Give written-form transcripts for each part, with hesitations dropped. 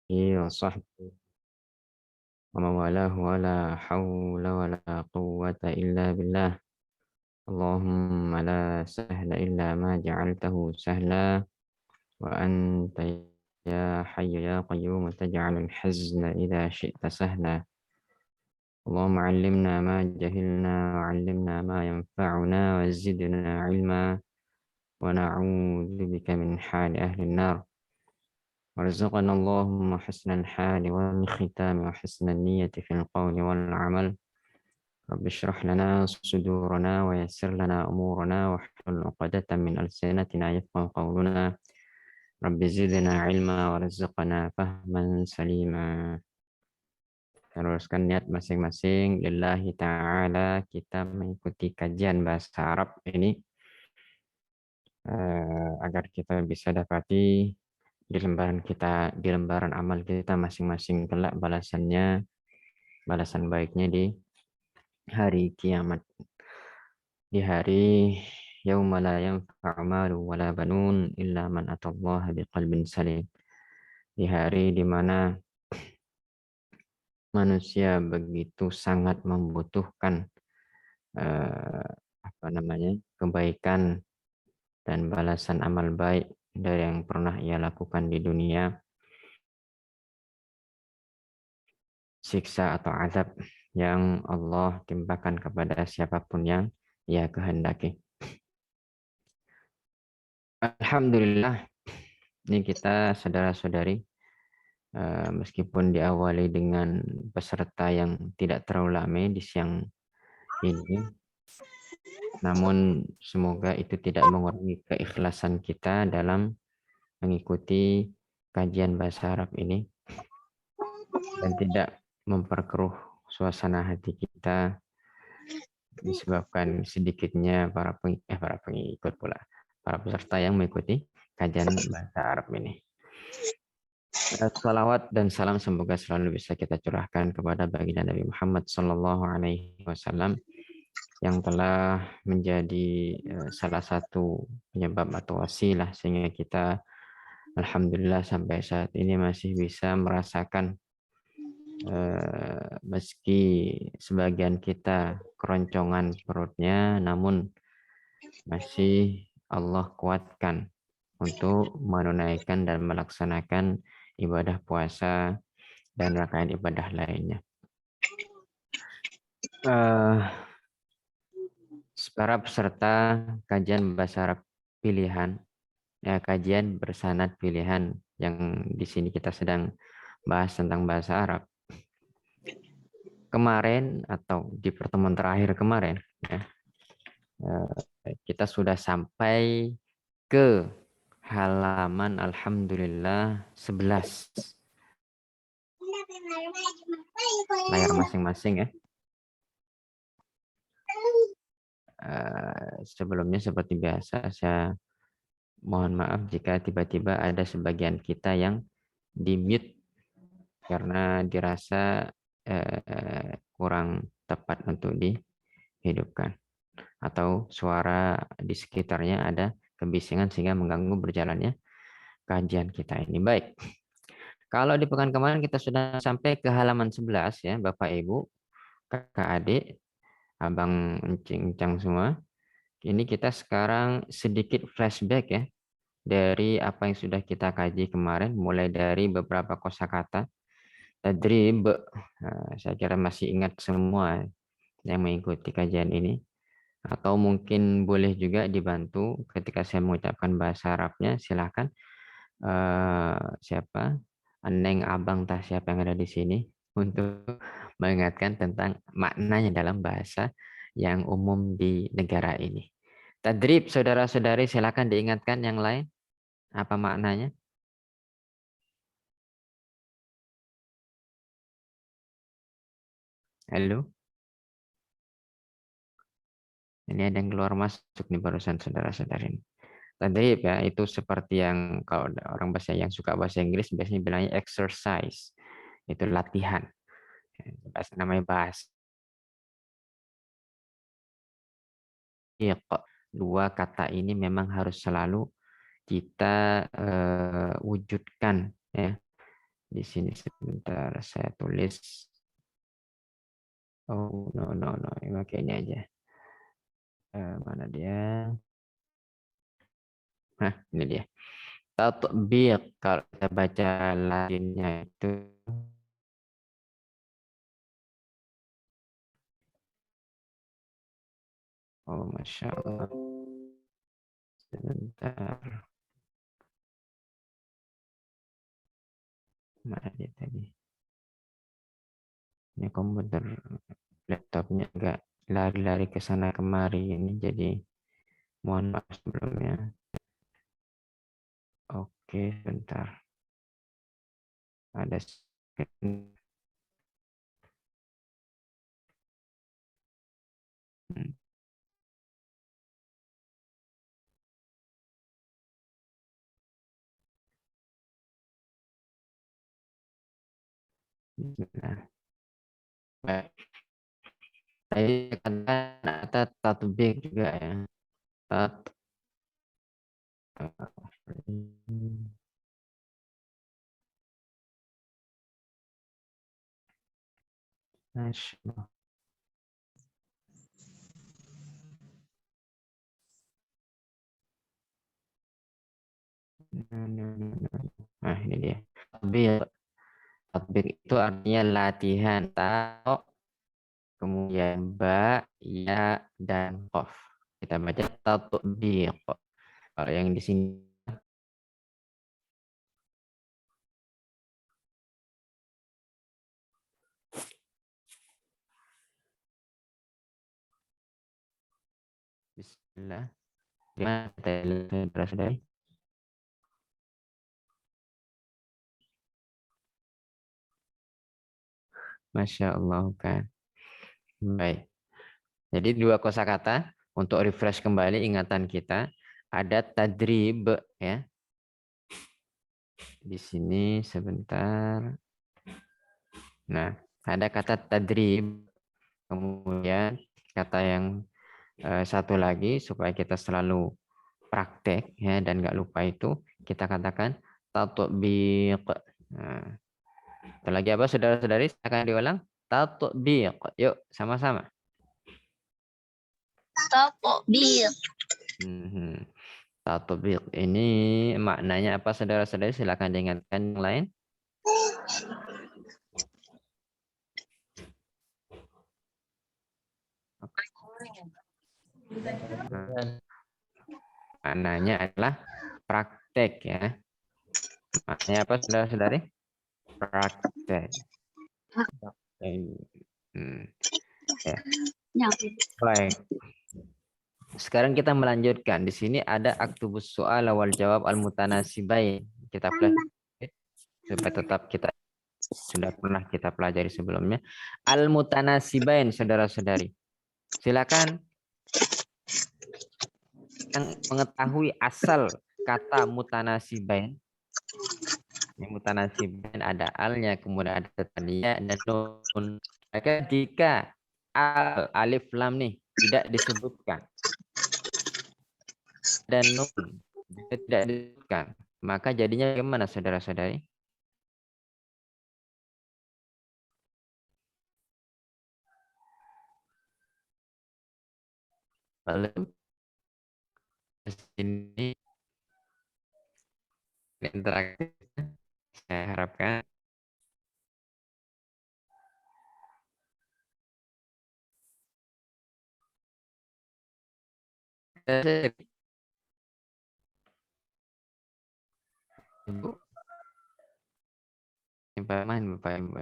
وصحبه ومن والاه ولا حول ولا قوة إلا بالله. اللهم لا سهل إلا ما جعلته سهلا، وأنت يا حي يا قيوم تجعل الحزن إذا شئت سهلا. اللهم علمنا ما جهلنا وعلمنا ما ينفعنا وزدنا علما، ونعوذ بك من حال أهل النار. وارزقنا اللهم حسن الحال والختام وحسن النية في القول والعمل. رب اشرح لنا صدورنا ويسر لنا أمورنا واحلل عقدة من ألسنتنا يفقهوا قولنا. رب زدنا علما وارزقنا فهما سليما. Teruskan niat masing-masing lillahi ta'ala, kita mengikuti kajian bahasa Arab ini agar kita bisa dapati di lembaran kita, di lembaran amal kita masing-masing kelak balasannya, balasan baiknya di hari kiamat, di hari yauma la yanfa'u malu wala banun illa man atallaha biqalbin salim, di hari di mana manusia begitu sangat membutuhkan kebaikan dan balasan amal baik dari yang pernah ia lakukan di dunia, siksa atau azab yang Allah timpakan kepada siapapun yang ia kehendaki. Alhamdulillah, ini kita saudara-saudari, meskipun diawali dengan peserta yang tidak terlalu lama di siang ini, namun semoga itu tidak mengurangi keikhlasan kita dalam mengikuti kajian bahasa Arab ini dan tidak memperkeruh suasana hati kita disebabkan sedikitnya para pengikut pula, para peserta yang mengikuti kajian bahasa Arab ini. Salawat dan salam semoga selalu bisa kita curahkan kepada baginda Nabi Muhammad Sallallahu Alaihi Wasallam yang telah menjadi salah satu penyebab atau wasilah sehingga kita alhamdulillah sampai saat ini masih bisa merasakan, meski sebagian kita keroncongan perutnya, namun masih Allah kuatkan untuk menunaikan dan melaksanakan ibadah puasa dan rangkaian ibadah lainnya. Para peserta kajian bahasa Arab pilihan, kajian bersanad pilihan yang di sini kita sedang bahas tentang bahasa Arab. Kemarin atau di pertemuan terakhir kemarin, kita sudah sampai ke halaman alhamdulillah 11. Layar masing-masing ya. Sebelumnya seperti biasa saya mohon maaf jika tiba-tiba ada sebagian kita yang di-mute karena dirasa kurang tepat untuk dihidupkan, atau suara di sekitarnya ada kebisingan sehingga mengganggu berjalannya kajian kita ini. Baik. Kalau di pekan kemarin kita sudah sampai ke halaman 11 ya, Bapak Ibu, Kakak Adik, Abang Encing-encang semua. Ini kita sekarang sedikit flashback ya dari apa yang sudah kita kaji kemarin, mulai dari beberapa kosakata tadrib. Saya kira masih ingat semua yang mengikuti kajian ini, atau mungkin boleh juga dibantu ketika saya mengucapkan bahasa Arabnya. Silahkan siapa Neng, Abang, tah siapa yang ada di sini untuk mengingatkan tentang maknanya dalam bahasa yang umum di negara ini. Tadrib, saudara-saudari, silakan diingatkan yang lain apa maknanya. Halo, ini ada yang keluar masuk nih barusan saudara-saudari. Tadrib ya, itu seperti yang kalau orang bahasa yang suka bahasa Inggris biasanya bilangnya exercise, itu latihan. Namanya bahasa. Dua kata ini memang harus selalu kita wujudkan ya Di sini sebentar saya tulis. Oh, no, no, no. Ini pakai ini aja. Mana dia? Nah, ini dia. Tatbiq. Kalau kita baca lainnya itu. Oh, Masya Allah. Sebentar. Mana dia tadi? Ini komputer laptopnya agak lari-lari ke sana kemari ini, jadi mohon maaf sebelumnya. Oke, bentar. Ada Bismillah. Baik. Tadi katakan ada tatbik juga ya. Tat Masya Allah. Nah, ini dia. Tatbik. Tatbik itu artinya latihan. Ta, kemudian ba, ya, dan qaf. Kita baca tatbiq. Kalau yang di sini Bismillah. Gimana saudara-saudari? Masya Allah kan. Baik. Jadi dua kosakata untuk refresh kembali ingatan kita. Ada tadrib ya. Di sini sebentar. Nah, ada kata tadrib. Kemudian kata yang satu lagi supaya kita selalu praktek ya dan nggak lupa itu kita katakan tatbiq. Nah, itu lagi apa saudara-saudari? Akan diulang. Tatbiq. Yuk sama-sama. Tatbiq. Tatbiq ini maknanya apa saudara-saudari? Silakan diingatkan yang lain. Maknanya adalah praktek ya. Maknanya apa saudara-saudari? Praktek. Ya. Baik. Sekarang kita melanjutkan. Di sini ada aktubus soal wal jawab al mutanasibain. Kita pelajari supaya tetap kita sudah pernah kita pelajari sebelumnya. Al mutanasibain saudara-saudari. Silakan yang mengetahui asal kata mutanasibain. Yang mutanasibain ada alnya, kemudian ada tania dan nun. Maka jika al alif lam nih tidak disebutkan dan nun tidak disebutkan, maka jadinya bagaimana saudara-saudari? Lalu di sini interaktif saya harapkan. Ibu, Bapak, Ibu.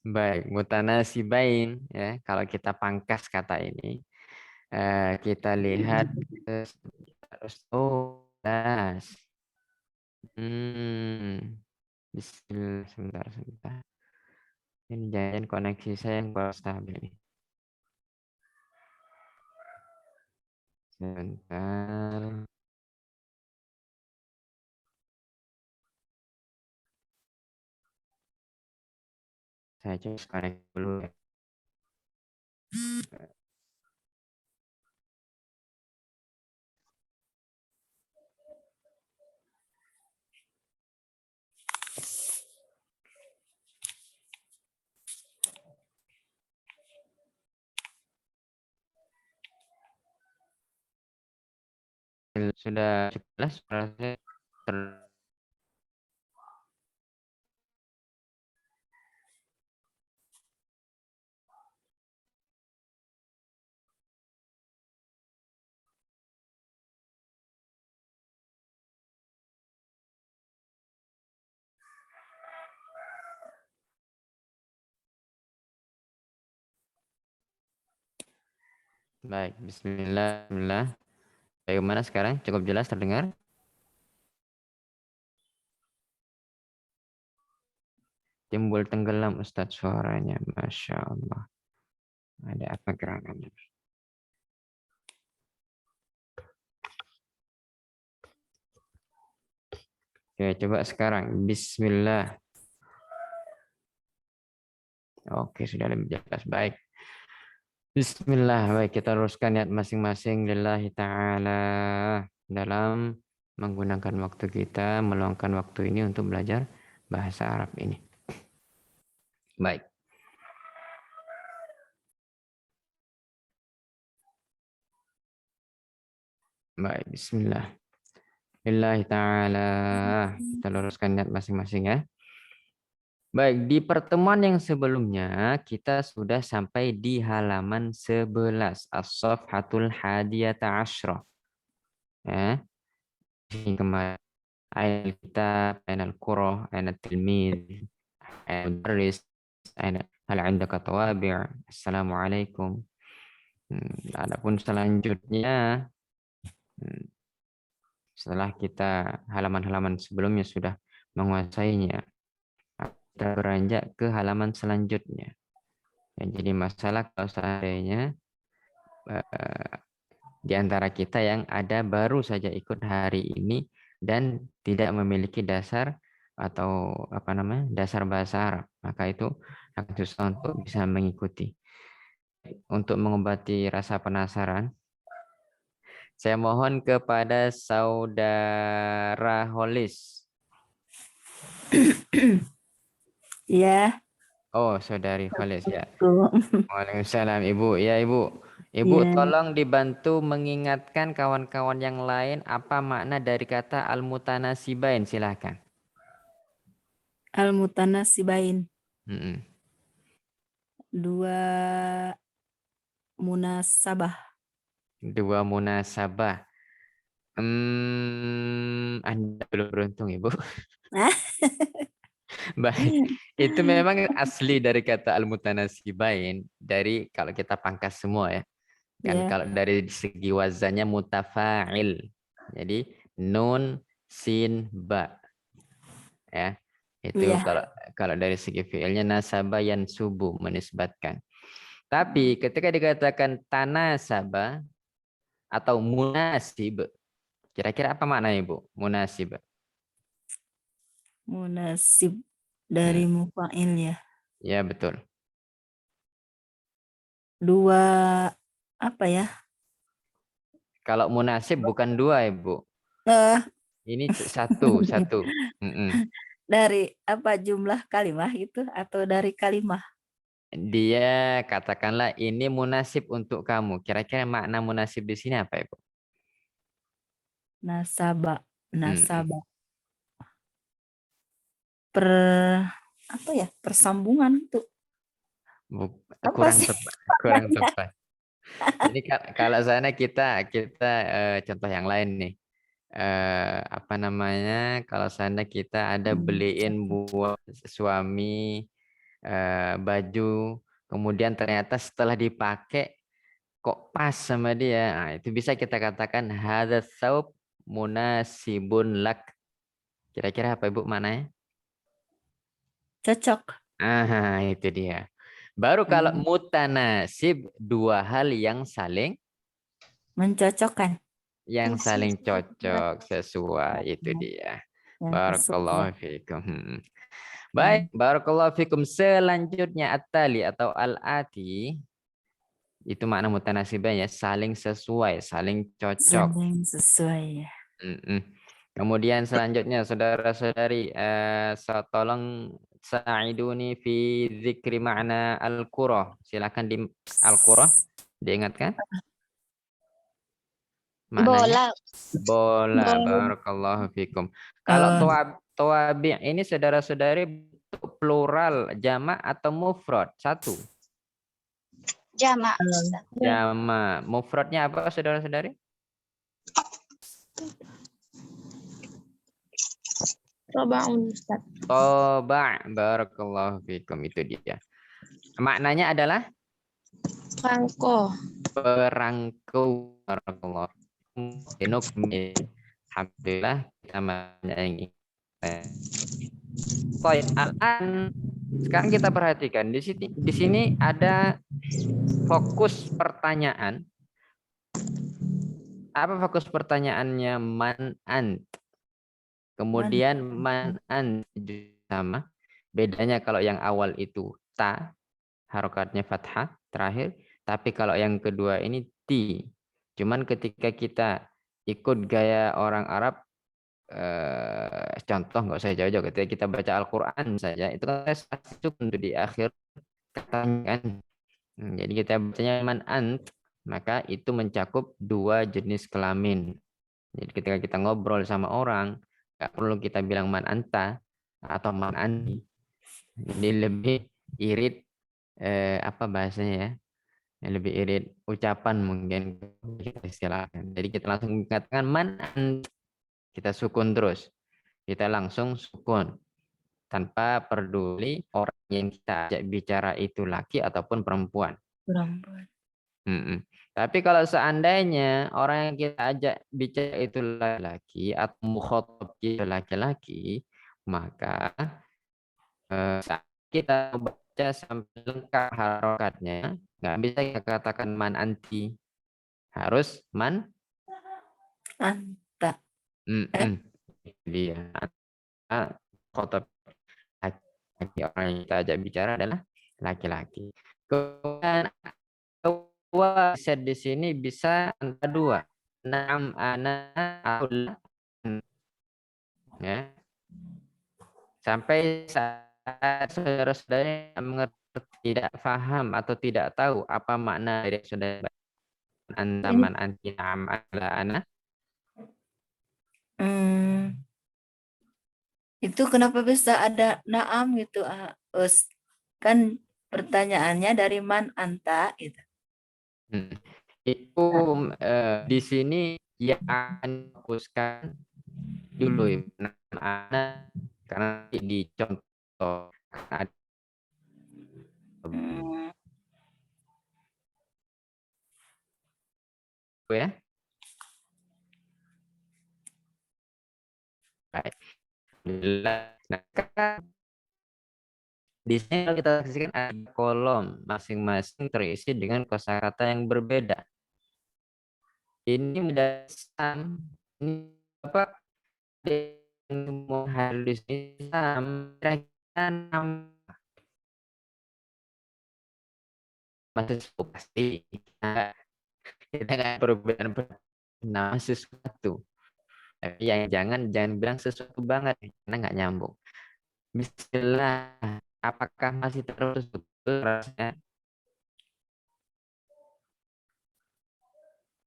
Baik, mutanasibain ya. Kalau kita pangkas kata ini, kita lihat terus das. Bismillah, sebentar, sebentar. Ini jangan koneksi saya yang kurang stabil nih. Sebentar. Saya coba connect dulu ya. sudah jelas baik. Bismillah. Bismillah. Bagaimana sekarang? Cukup jelas terdengar? Timbul tenggelam Ustadz suaranya. Masya Allah. Ada apa gerangannya? Oke, coba sekarang. Bismillah. Oke, sudah lebih jelas. Baik. Bismillah. Baik, kita luruskan niat masing-masing lillahi ta'ala dalam menggunakan waktu kita, meluangkan waktu ini untuk belajar bahasa Arab ini. Baik. Baik, bismillah. Lillahi ta'ala. Kita luruskan niat masing-masing ya. Baik, di pertemuan yang sebelumnya kita sudah sampai di halaman 11. As-Safhatul Hadiyata Ashrah. Ya. Kemarin Aina kitab, aina al-qura, aina tilmid, aina mudarris, aina hal indaka tawabi'. Assalamualaikum. Adapun selanjutnya setelah kita halaman-halaman sebelumnya sudah menguasainya, kita beranjak ke halaman selanjutnya. Jadi masalah kalau seandainya di antara kita yang ada baru saja ikut hari ini dan tidak memiliki dasar atau dasar bahasa Arab, maka itu akan susah untuk bisa mengikuti. Untuk mengobati rasa penasaran, saya mohon kepada saudara Holis. Ya. Oh, saudari Holis ya. Tuh. Waalaikumsalam Ibu. Ya Ibu. Ibu Ya. tolong dibantu mengingatkan kawan-kawan yang lain apa makna dari kata al-mutanasibain, silakan. Al-mutanasibain. Mm-mm. Dua munasabah. Dua munasabah. Anda belum beruntung Ibu. Baik, itu memang asli dari kata al-mutanasibain dari kalau kita pangkas semua ya. Kan Ya. kalau dari segi wazannya mutafa'il. Jadi nun sin ba ya. Itu Iya. kalau dari segi fiilnya nasaba yansubu menisbatkan. Tapi ketika dikatakan tanasaba atau munasib, kira-kira apa maknanya Ibu? Munasib. Munasib dari mufa'il ya. Ya betul. Dua apa ya? Kalau munasib bukan dua Ibu. Eh, Ini satu, satu. dari apa jumlah kalimah itu atau dari kalimah? Dia katakanlah ini munasib untuk kamu. Kira-kira makna munasib di sini apa Ibu? Nasabah. Mm-mm. Nasabah. Apa ya? Persambungan tuh. Apa Kurang sih? tepat, kurang tepat. Ini kalau sana kita contoh yang lain nih. Apa namanya? Kalau sana kita ada beliin buat suami baju, kemudian ternyata setelah dipakai kok pas sama dia. Nah, itu bisa kita katakan hadzal tsaub munasibun lak. Kira-kira apa Ibu maknanya? Cocok. Itu dia. Baru kalau Hmm. mutanasib dua hal Mencocokkan. yang saling cocok sesuai, itu dia. Yang sesuai. Barakallahu fikum. Baik, barakallahu fikum. Selanjutnya at-tali atau al-ati itu makna mutanasibnya saling sesuai, saling cocok. Saling sesuai ya. Kemudian selanjutnya saudara-saudari tolong sa'iduni fi dzikri makna al-qura. Silakan di al-qura diingatkan. Maknanya Bola. bola. Bola. Barakallahu fikum. Kalau tawabi ini saudara-saudari plural, jamak atau mufrad? Satu. Jamak. Ustaz. Jamak. Mufradnya apa saudara-saudari? Robaun, Ustaz. Toba. Barakallahu fikum. Itu dia. Maknanya adalah Perangko. perangko. Barakallahu fikum. Alhamdulillah kita menyayangi. Baik, sekarang kita perhatikan di sini ada fokus pertanyaan. Apa fokus pertanyaannya? Man ant. Kemudian man ant sama. Bedanya kalau yang awal itu ta, harokatnya fathah terakhir, tapi kalau yang kedua ini ti. Cuman ketika kita ikut gaya orang Arab, contoh nggak usah jauh-jauh, ketika kita baca Al-Quran saja itu kan sukun di akhir pertanyaan. Jadi kita bacanya man ant, maka itu mencakup dua jenis kelamin. Jadi ketika kita ngobrol sama orang, nggak perlu kita bilang man anta atau man anti. Jadi lebih irit apa bahasanya ya? Lebih irit ucapan mungkin kita istilahkan. Jadi kita langsung mengatakan man ant, kita sukun terus. Kita langsung sukun tanpa peduli orang yang kita ajak bicara itu laki ataupun perempuan. Tapi kalau seandainya orang yang kita ajak bicara itu laki-laki atau mukhatab itu laki-laki, maka saat kita baca sampai lengkap harokatnya, nggak bisa kita katakan man anti, harus man anta. Dia khotob laki, orang yang kita ajak bicara adalah laki-laki. Kemudian bisa di sini bisa antara dua. Naam ana aula. Ya. Sampai saat saudara-saudara mengerti, tidak paham atau tidak tahu apa makna dari saudara antaman anti naam ala ana. Itu kenapa bisa ada naam gitu, Us? Kan pertanyaannya dari man anta gitu. Itu di sini yang akan fokuskan dulu anak karena di contoh ya. Baik. Nah, di sini kalau kita saksikan ada kolom masing-masing terisi dengan kosakata yang berbeda. Ini menjadi ini apa? Halus Islam masih pasti kita nggak perbedaan nama sesuatu. Tapi yang jangan bilang sesuatu banget karena nggak nyambung. Bismillah, apakah masih terus rasanya?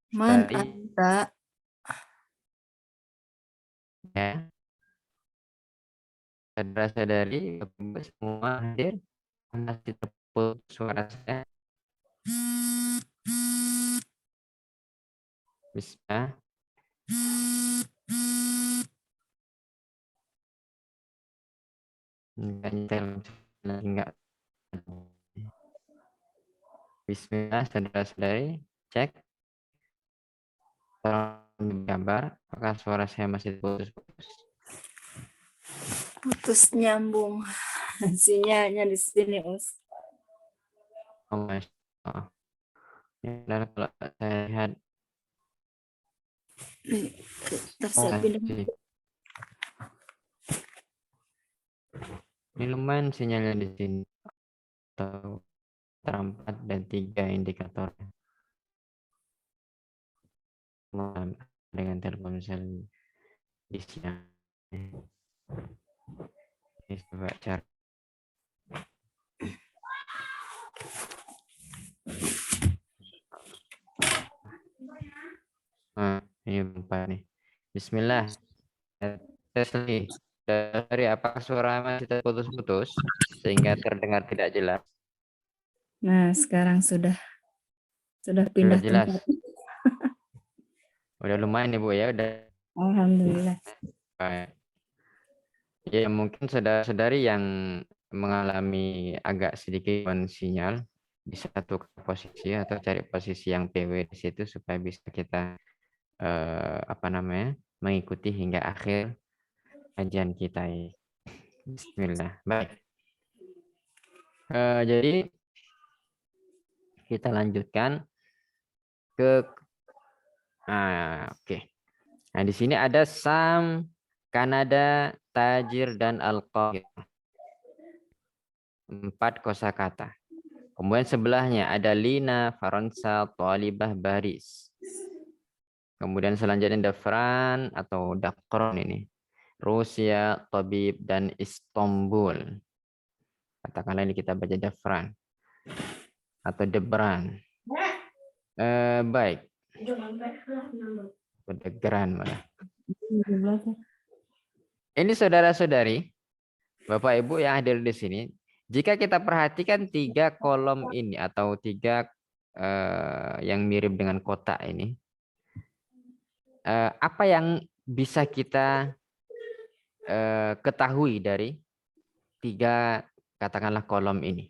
Man anta. Ya. Saudara-saudari semua hadir, masih terputus suara saya. Bismillah. Enggak. Bismillah, saudara-saudari, cek. Tolong gambar, apakah suara saya masih putus-putus? Putus nyambung sinyalnya di sini, Us. Oh, Masya Allah. Ya, kalau saya lihat ini lumayan sinyalnya di sini. Atau 4 dan 3 indikatornya. Dengan Telkomsel di sini. Ini coba cari. Nah. Bismillah. Tesli. Dari apakah suara masih terputus-putus sehingga terdengar tidak jelas? Nah, sekarang sudah Sudah pindah jelas. tempat. Udah lumayan Ibu ya, udah. Alhamdulillah. Baik. Ya mungkin saudara-saudari yang mengalami agak sedikit sinyal bisa tukar posisi atau cari posisi yang PW di situ supaya bisa kita mengikuti hingga akhir kajian kita ini. Bismillah. Baik. Jadi kita lanjutkan ke oke. Nah, di sini ada Sam, Kanada, Tajir, dan Al-Qahirah. 4 kosakata. Kemudian sebelahnya ada Lina, Faransa, Thalibah, Baris. Kemudian selanjutnya Dafran atau Dakron ini. Rusia, Tabib, dan Istanbul. Katakanlah ini kita baca Dafran. Atau Debran. Baik. Degran malah. Ini saudara-saudari, Bapak Ibu yang hadir di sini, jika kita perhatikan 3 kolom ini atau 3 yang mirip dengan kotak ini, apa yang bisa kita ketahui dari 3 katakanlah kolom ini?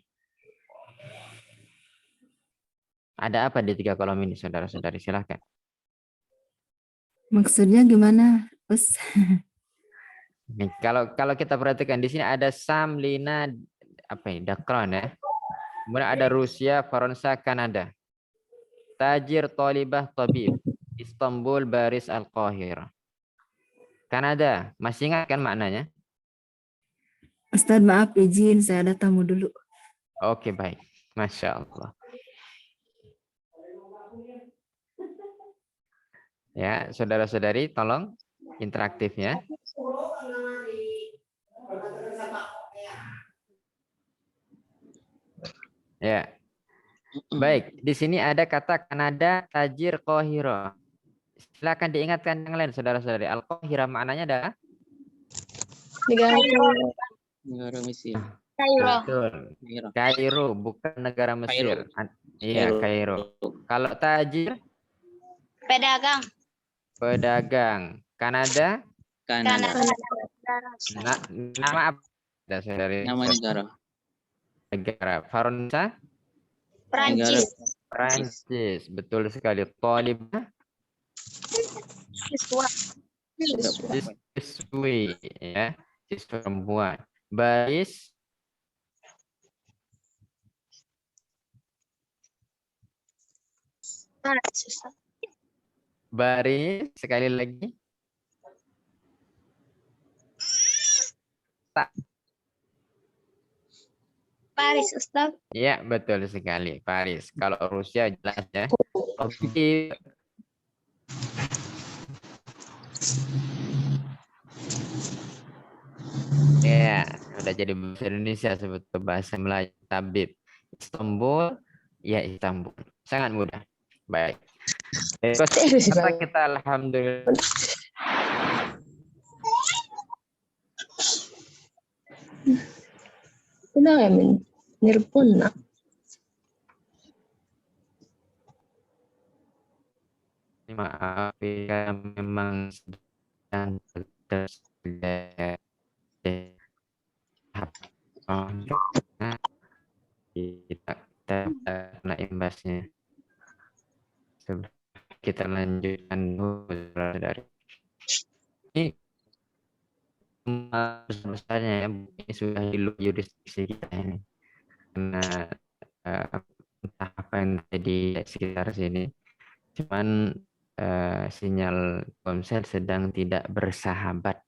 Ada apa di 3 kolom ini, saudara-saudari? Silahkan. Maksudnya gimana, Us? Nih, kalau kita perhatikan di sini ada Sam, Lina, Dakron ya. Kemudian ada Rusia, Faransa, Kanada. Tajir, Thalibah, Tabib. Istanbul, Baris, Al-Qahirah. Kanada, masih ingat kan maknanya? Ustadz, maaf izin, saya ada tamu dulu. Oke, baik. Masya Allah. Ya, saudara-saudari, tolong interaktifnya. Ya. Baik, di sini ada kata Kanada, Tajir, Qahirah. Silakan diingatkan yang lain, saudara-saudari. Al-Qahirah maknanya adalah? Negara Mesir. Kairo. Betul. Kairo, bukan negara Mesir. Iya, Kairo. Kalau Tajir? Pedagang. Pedagang. Kanada? Kanada. Nama apa? Saudari? Nama negara. Negara. Faransa? Prancis. Prancis. Betul sekali. Thalibah? Siswa. Siswi. Ya. Siswa perempuan. Baris? Baris. Sekali lagi. Paris, Ustaz. Iya, betul sekali. Paris. Kalau Rusia jelas ya. Oke. Ya, udah jadi bahasa Indonesia sebetulnya bahasa Melayu. Tabib. Istanbul, ya Istanbul. Sangat mudah. Baik. Kita alhamdulillah. Kenapa nirpuna? Maaf ya, memang sedang kita kena imbasnya. Kita lanjutkan dulu dari ini besarnya ya, ini sudah di luar jurisdiksi kita ini karena entah apa yang terjadi di sekitar sini, cuman sinyal ponsel sedang tidak bersahabat.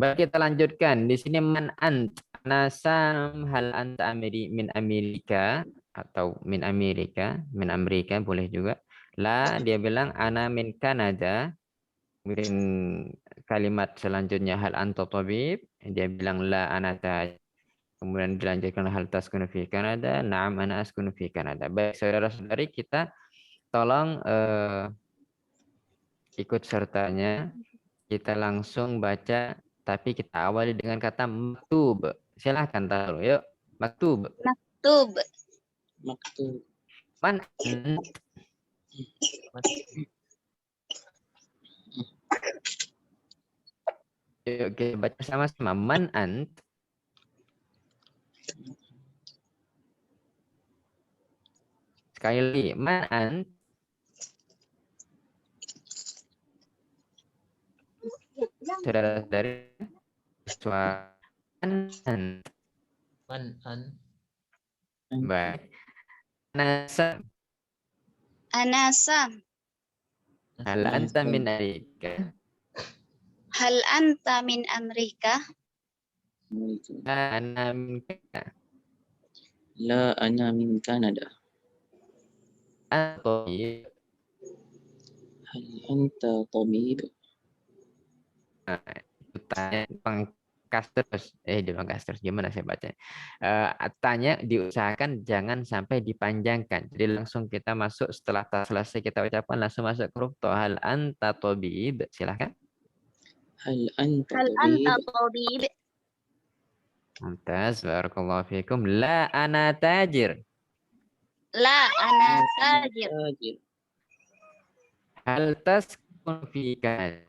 Baik, kita lanjutkan. Di sini man ant nasam hal anta min Amerika atau min Amerika boleh juga. La dia bilang ana min Kanada. Kemudian kalimat selanjutnya hal anta tabib, dia bilang la ana taj. Kemudian dilanjutkan hal taskunu fi Kanada, na'am ana askunu fi Kanada. Baik, saudara-saudari, kita tolong ikut sertanya kita langsung baca, tapi kita awali dengan kata maktub. Silahkan taruh, yuk. Maktub. Maktub. Maktub. Man ant? Yuk kita baca sama-sama. Man ant? Sekali lagi. Man ant? Saudara-saudari, suara man ant. Man an. Baik. Nasa. Anasa. Hal anta min Amerika. Hal anta min Amerika? Ana min Kanada. La ana min Kanada. Atau Hal anta tabib? itu tanya pangkas terus. Dipangkas terus gimana saya baca? Tanya diusahakan jangan sampai dipanjangkan. Jadi langsung kita masuk setelah selesai kita ucapkan langsung masuk ke huruf to. Hal anta tabib. Silahkan. Hal anta Hal anta tabib? tabib? Mumtaz, barakallahu fiikum. La ana tajir. La ana tajir. Tajir. Hal taskun fi Kanada.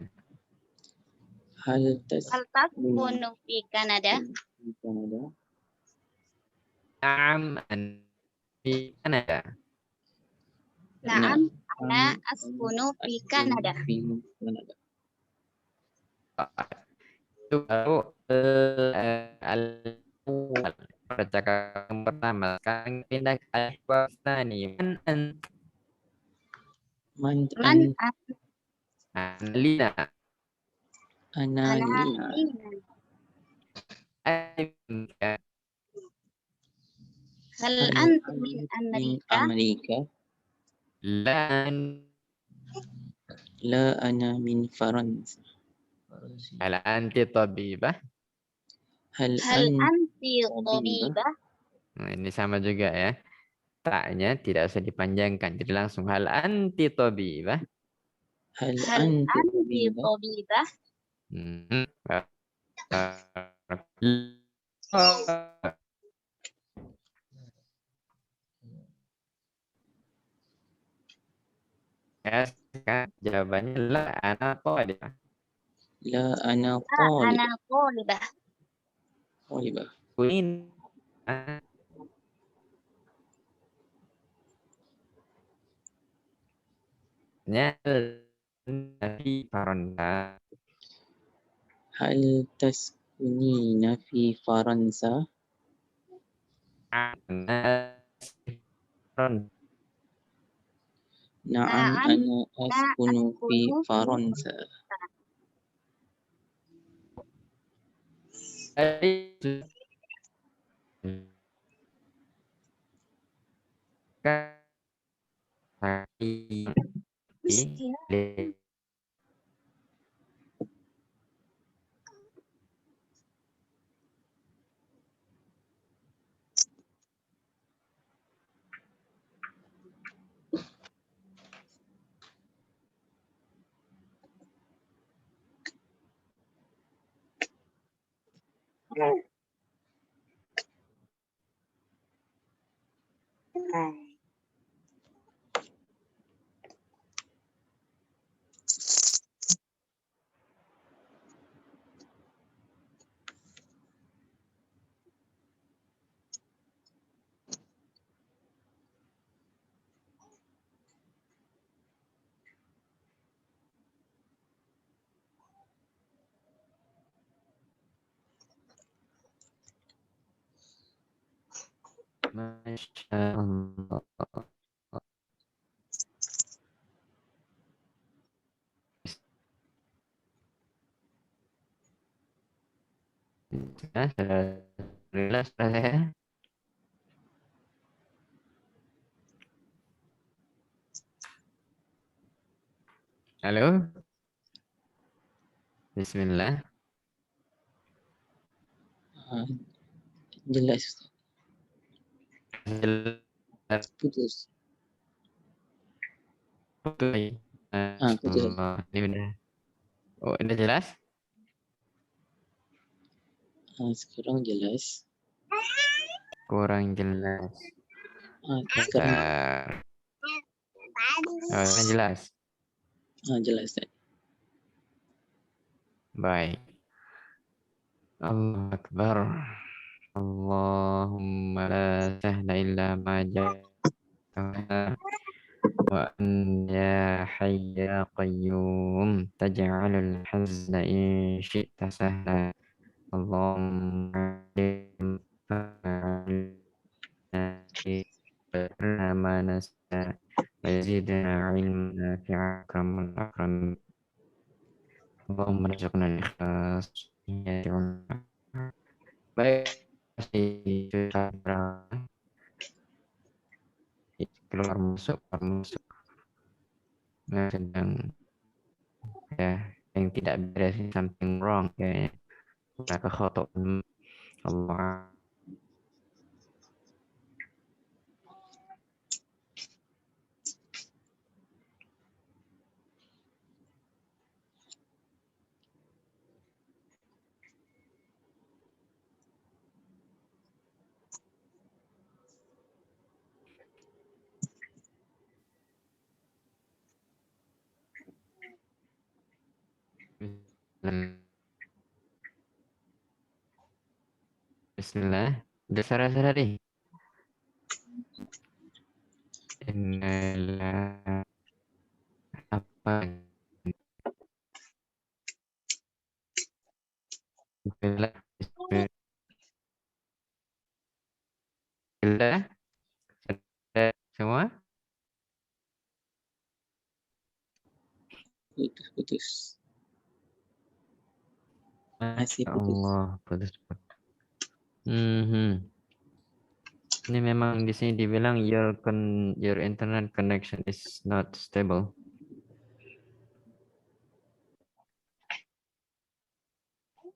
Hal Hal taskunu fi Kanada? Di Kanada? Na'am fi Kanada. Naam, ana askunu fi Kanada. Fi Kanada. Itu baru al-awwal. Percakapan pertama. Sekarang pindah ke al-wasani. Man ant? Man Man Lina. ana ana lina. Amerika. Hal anta min Min Amerika? Amerika? La La ana min Faransa. Hal anti tabibah. Hal Hal anta anti tabibah? Nah, ini sama juga ya. Taknya tidak usah dipanjangkan. Jadi langsung hal anti tabibah. Hal Hal anta anti tabibah? tabibah? Ya, sekarang jawabannya la ana talibah. La ana La talib. ana talibah. Talibah. Kunin nya Nabi Faransa. Hal taskunina fi Faransa? Ana Na'am, Na'am, ana askunu fi askunu fi Faransa. Masya Allah. Alhamdulillah sudah ya. Halo. Bismillah. Jelas. Jelas. Putus. Putus. Putus. Ini udah Oh, udah jelas? Sekarang jelas. Kurang jelas. Sekarang Bentar. Oh, sekarang jelas. jelas. Baik. Allahu Akbar. Allahumma la sahla illa ma ja'alna wa ya hayy ya qayyum taj'alul hazna in syi'ta sahla. Allahumma ma nasa wa zidna ilman nafi'a akramul akram. Allahumma rizqna al-ikhlas. Baik, masih keluar masuk nah, sedang ya yang tidak beres, something wrong kayaknya, maka khotok Allah. Bismillah. Udah sadar-sadari. Innalillah apa? Bismillah. Bismillah. Sadar semua? Putus. Masih Masya putus. Allah, putus-putus. Ini memang di sini dibilang your internet connection is not stable.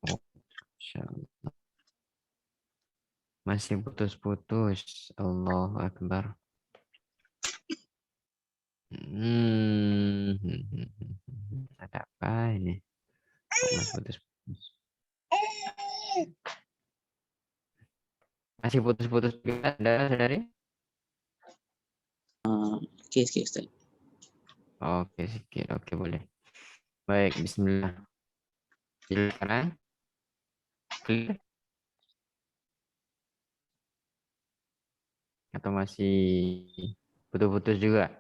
Oh, Masya Allah. Masih putus-putus. Allahu Akbar. Ada apa ini? Kok masih putus-putus? Masih putus-putus juga, saudara-saudari? Oke, Ustaz. Oke, sedikit. Oke, boleh. Baik, bismillah. Silakan. Clear? Atau masih putus-putus juga?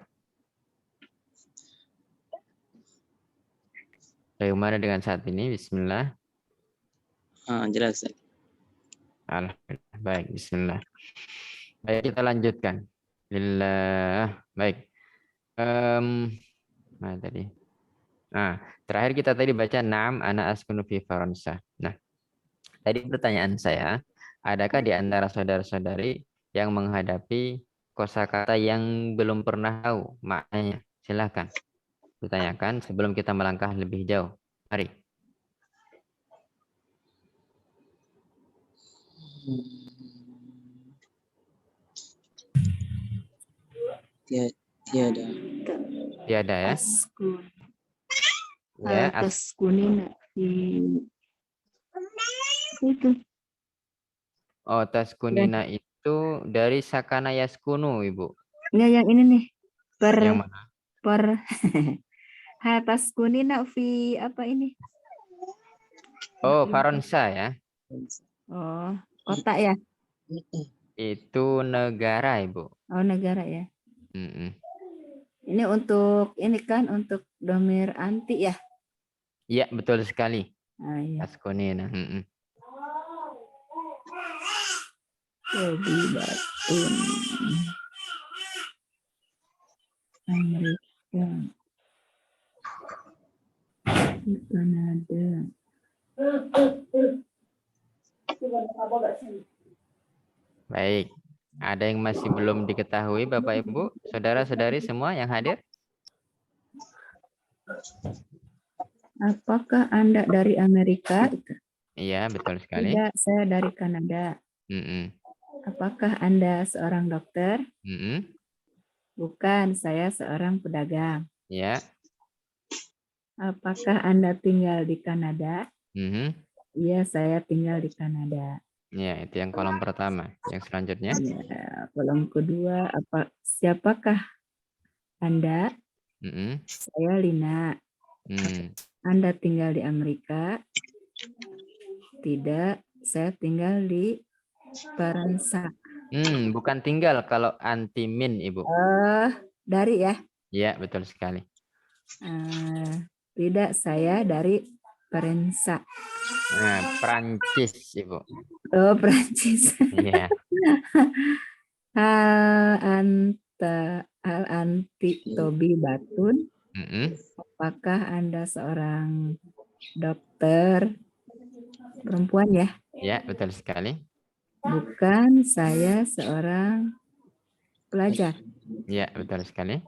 Bagaimana dengan saat ini? Bismillah. Jelas, Ustaz. Alhamdulillah. Baik, bismillah. Baik, kita lanjutkan. Lillah. Baik. Nah, tadi. Nah, terakhir kita tadi baca Naam ana askunu fi Faransa. Nah, tadi pertanyaan saya, adakah di antara saudara-saudari yang menghadapi kosakata yang belum pernah tahu maknanya? Silakan ditanyakan sebelum kita melangkah lebih jauh. Mari. Tiada. Tiada ya? Taskun. Ya, Taskunina fi itu. oh, taskunina itu dari sakana yaskunu, Ibu. Enggak, yang ini nih. Yang mana? Taskunina fi apa ini? Oh, Faransa ya. Oh, kota ya? Itu negara, Ibu. Oh, negara ya. Mm-mm. Ini untuk ini kan untuk domir anti ya? Iya, betul sekali. Iya. Taskunina. Kebibatun Amerika di Kanada. Baik. Ada yang masih belum diketahui Bapak Ibu, saudara-saudari semua yang hadir? Apakah Anda dari Amerika? Iya, betul sekali. Tidak, saya dari Kanada. Apakah Anda seorang dokter? Bukan, saya seorang pedagang. Ya. Apakah Anda tinggal di Kanada? Mhm. Iya, saya tinggal di Kanada. Ya, itu yang kolom pertama. Yang selanjutnya, Ya, kolom kedua, siapakah Anda? Mhm. Saya Lina. Hmm. Anda tinggal di Amerika? Tidak, saya tinggal di Paransa. Bukan tinggal kalau anti-min, Ibu. Dari ya? Ya, betul sekali. Tidak, saya dari Paransa. Nah, Prancis, Ibu. Oh, Prancis. Iya. Hal anti Tobi Batun. Mhm. Apakah Anda seorang dokter perempuan ya? Ya, betul sekali. Bukan, saya seorang pelajar. Ya, betul sekali.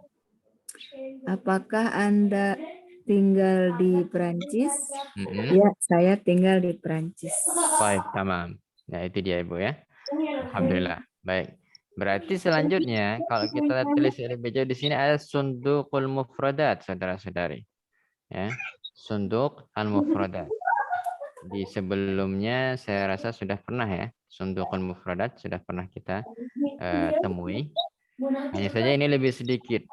Apakah Anda tinggal di Perancis? Mhm. Ya, saya tinggal di Perancis. Baik, tamam. Nah, itu dia, Ibu ya. Alhamdulillah. Baik. Berarti selanjutnya kalau kita tulis lebih jauh di sini ada sundukul mufradat, saudara-saudari. Ya. Sunduk al-mufradat. Di sebelumnya saya rasa sudah pernah ya, sundukul mufradat sudah pernah kita temui. Hanya saja ini lebih sedikit.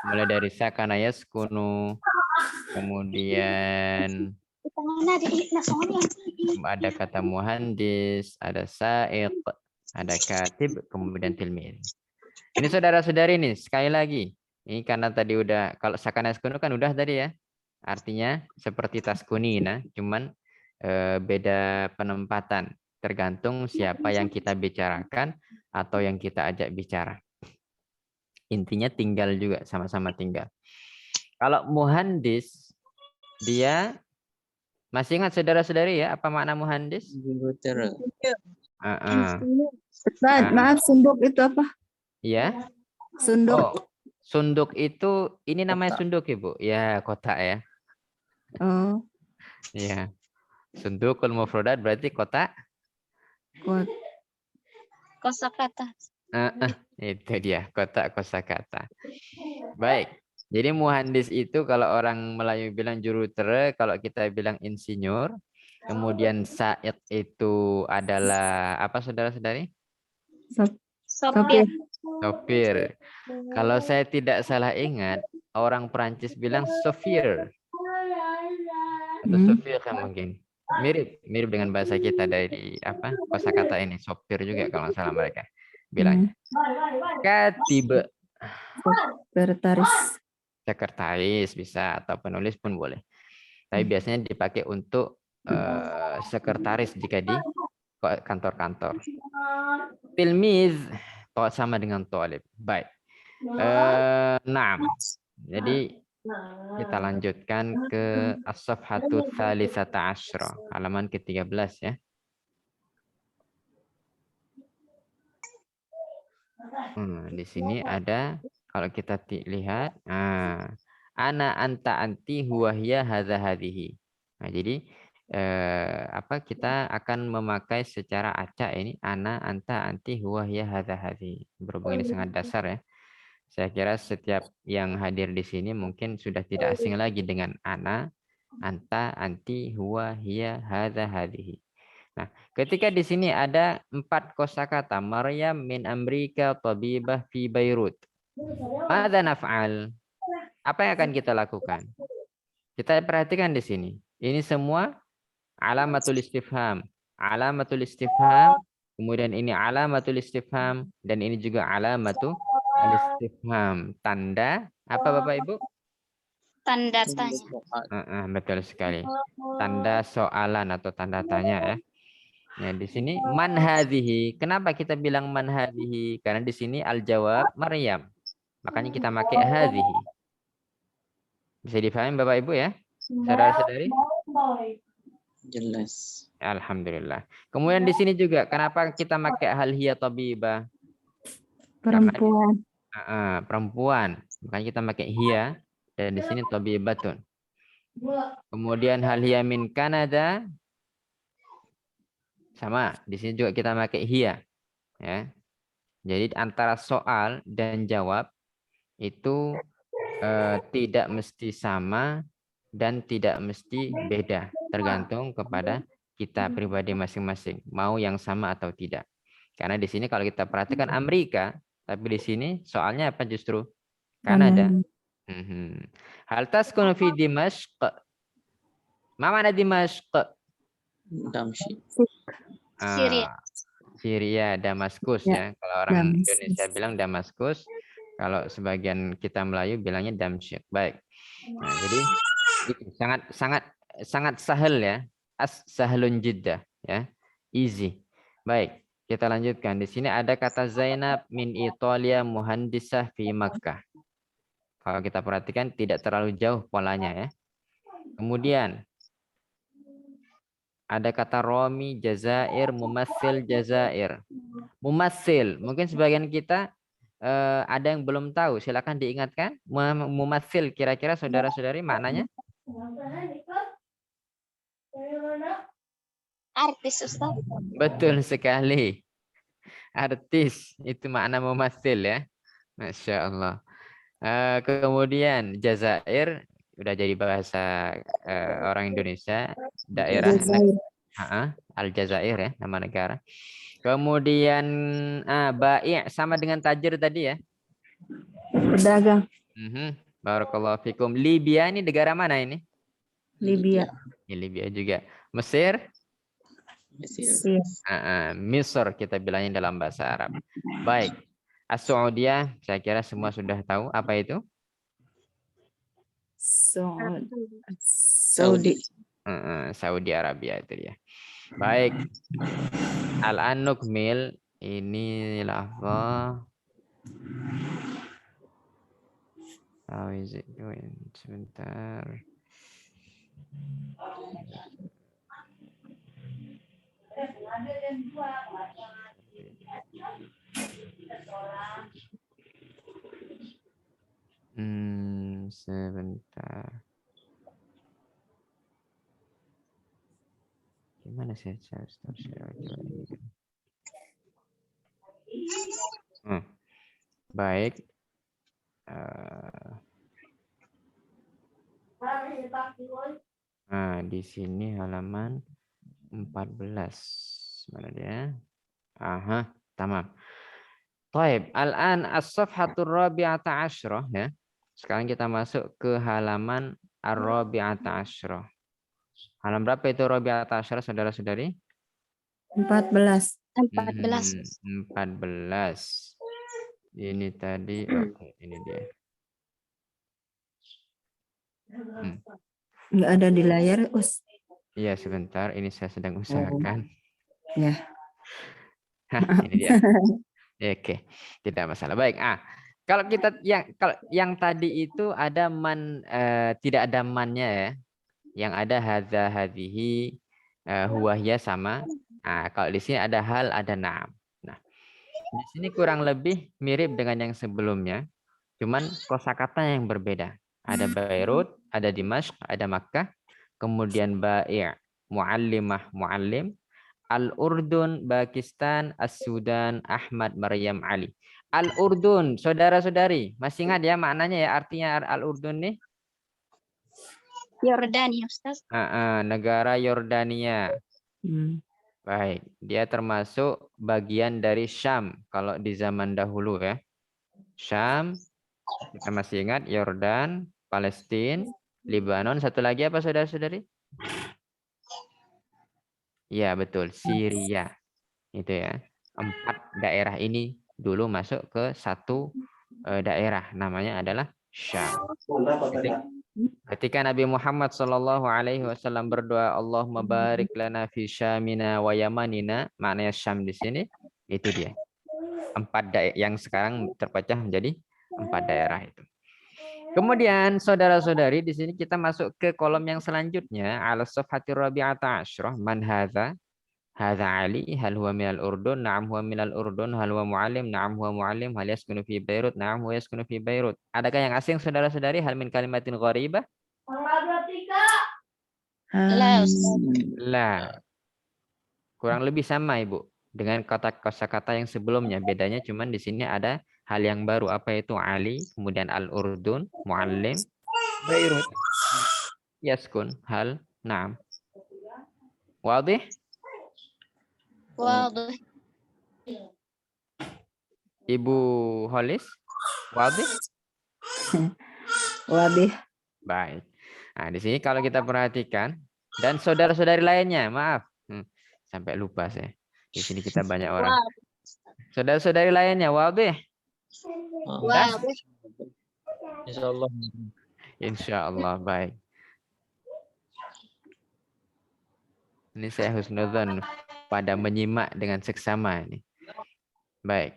Mulai dari sakana yaskunu, kemudian ada kata muhandis, ada sa'iq, ada katib, kemudian tilmid. Ini saudara-saudari nih, sekali lagi. Ini karena tadi udah, kalau sakana yaskunu kan udah tadi ya. Artinya seperti taskunina, cuman beda penempatan. Tergantung siapa yang kita bicarakan atau yang kita ajak bicara. Intinya tinggal juga, sama-sama tinggal. Kalau muhandis, dia masih ingat saudara-saudari ya apa makna muhandis? Jurutera. Ustaz, maaf, sunduk itu apa? Iya. Sunduk. Oh, sunduk itu ini namanya sunduk Ibu. Ya, kotak ya. Oh, Iya. Sundukul mufradat berarti kotak. Kosakata. Itu dia, kotak kosakata. Baik. Jadi muhandis itu kalau orang Melayu bilang jurutera, kalau kita bilang insinyur. Kemudian said itu adalah apa saudara-saudari? Sopir. Sopir. Kalau saya tidak salah ingat, orang Perancis bilang sopir atau sopir kan mungkin. Mirip dengan bahasa kita dari apa kosakata ini, sopir juga kalau nggak salah mereka bilangnya. Katib, sekretaris bisa atau penulis pun boleh. Tapi biasanya dipakai untuk sekretaris jika di kantor-kantor. Tilmiz sama dengan tolib. Baik. Nah, jadi kita lanjutkan ke as-safhatu tsalisata asyra, halaman ke-13 ya. Di sini ada kalau kita lihat, ana anta anti huwa hiya hadza hadhihi. Nah, jadi kita akan memakai secara acak ini ana anta anti huwa hiya hadza hadhihi. Berhubung ini sangat dasar ya. Saya kira setiap yang hadir di sini mungkin sudah tidak asing lagi dengan ana, anta, anti, huwa, hiya, hadza, hadhihi. Nah, ketika di sini ada 4 kosakata, Maryam min Amrika tabibah fi Beirut. Madza naf'al? Apa yang akan kita lakukan? Kita perhatikan di sini. Ini semua alamatul istifham. Alamatul istifham, kemudian ini alamatul istifham, dan ini juga alamatul istifham. Tanda apa Bapak Ibu? Tanda tanya. Betul sekali. Tanda soalan atau tanda tanya ya. Nah, di sini man hadhihi. Kenapa kita bilang man hadhihi? Karena di sini al-jawab Maryam. Makanya kita pakai hadhihi. Bisa dipahami Bapak Ibu ya? Saudara-saudari? Jelas. Alhamdulillah. Kemudian di sini juga kenapa kita pakai hal hiya tabibah? perempuan. Perempuan. Makanya kita pakai hiya dan di sini tabibatun. Kemudian hal hiya min Kanada sama. Di sini juga kita pakai hiya. Ya. Jadi antara soal dan jawab itu tidak mesti sama dan tidak mesti beda, tergantung kepada kita pribadi masing-masing, mau yang sama atau tidak. Karena di sini kalau kita perhatikan Amerika, tapi di sini soalnya apa justru? Kanada. Hal taskunu fi Dimashq? Ma mana Dimashq? Damsyik. Syria. Syria, Damaskus ya. Kalau orang Indonesia bilang Damaskus, kalau sebagian kita Melayu bilangnya Damsyik. Baik. Nah, jadi itu sangat sahal ya. Sahlun jiddah ya. Easy. Baik, kita lanjutkan. Di sini ada kata Zainab min Italia muhandisah fi Makkah. Kalau kita perhatikan tidak terlalu jauh polanya ya. Kemudian ada kata Romi Jazair, mumassil Jazair. Mumassil, mungkin sebagian kita ada yang belum tahu, silakan diingatkan. Mumassil kira-kira saudara-saudari maknanya? Artis, Ustaz. Betul sekali. Artis, itu makna mumassil ya. Masya Allah. Kemudian Jazair, udah jadi bahasa orang Indonesia, daerah Aljazair ya, nama negara. Kemudian Bai' sama dengan tajir tadi ya. Pedagang. Barakallahu fikum. Libya ini negara mana ini? Libya. Libya juga. Mesir? Mesir. Misr kita bilangnya dalam bahasa Arab. Baik. As-Saudiyah, saya kira semua sudah tahu apa itu? Saudi. Saudi Arabia itu dia. Baik. Al-an nukmil ini lafaz. How is it going? Sebentar. Sebentar. Gimana sih saya baik. Nah, di sini halaman 14. Mana dia? Aha, tamam. Taib, al-an as-safhatur rabi'ata asyrah ya. Sekarang kita masuk ke halaman ar-rabi'ata asyrah. Halaman berapa itu rabi'ata asyrah saudara-saudari? 14. 14. Ini tadi, oke, ini dia. Nggak ada di layar, Us. Iya, sebentar. Ini saya sedang usahakan. Ya. Ini dia. Oke, tidak masalah. Baik. Kalau kita yang tadi itu ada tidak ada mannya ya. Yang ada hadza hadhihi huwahya sama. Kalau di sini ada hal, ada na'am. Nah, di sini kurang lebih mirip dengan yang sebelumnya. Cuman kosakata yang berbeda. Ada Beirut, ada Dimashq, ada Makkah, kemudian Bai', muallimah, muallim, Al-Urdun, Pakistan, As-Sudan, Ahmad, Maryam, Ali. Al-Urdun, saudara-saudari, masih ingat ya maknanya ya artinya Al-Urdun nih? Yordania, Ustaz. Negara Yordania. Baik, dia termasuk bagian dari Syam kalau di zaman dahulu ya. Syam, kita masih ingat Yordan, Palestina, Lebanon, satu lagi apa saudara-saudari? Ya betul, Syria. Itu ya. 4 daerah ini dulu masuk ke satu daerah, namanya adalah Syam. Ketika Nabi Muhammad SAW berdoa, Allahumma barik lana fi Syamina wa Yamanina, maknanya Syam di sini, itu dia. 4 daerah yang sekarang terpecah menjadi 4 daerah itu. Kemudian saudara-saudari di sini kita masuk ke kolom yang selanjutnya, al-safhatir rabi'ata asyrah, man hadza? Hadza Ali, hal huwa minal Urdun? Na'am huwa minal Urdun. Hal huwa muallim? Na'am huwa muallim. Hal yaskunu fi Beirut? Na'am huwa yaskunu fi Beirut. Adakah yang asing saudara-saudari? Hal min kalimatin gharibah? La. Kurang lebih sama Ibu dengan kosakata yang sebelumnya. Bedanya cuman di sini ada hal yang baru. Apa itu Ali, kemudian Al-Urdun, muallim, Beirut. yaskun. Hal, na'am. Wadih? واضح. Ibu Holis? Wadih? Wadih. Baik. Nah, di sini kalau kita perhatikan dan saudara-saudari lainnya, maaf. Sampai lupa saya. Di sini kita banyak orang. واضح. Saudara-saudari lainnya, wadih? واضح. Insyaallah. Insyaallah, baik. Ini saya husnudzon pada menyimak dengan seksama ini. Baik.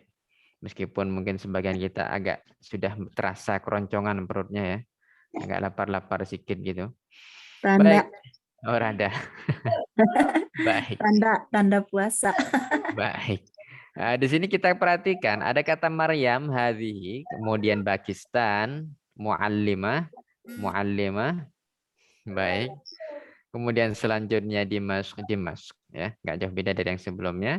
Meskipun mungkin sebagian kita agak sudah terasa keroncongan perutnya ya. Agak lapar-lapar sedikit gitu. Tanda, Baik. Oh, rada. Baik. tanda puasa. Baik. Nah, di sini kita perhatikan ada kata Maryam hadhihi, kemudian Pakistan, muallimah, muallimah. Baik. Kemudian selanjutnya Dimash, ya, enggak jauh beda dari yang sebelumnya.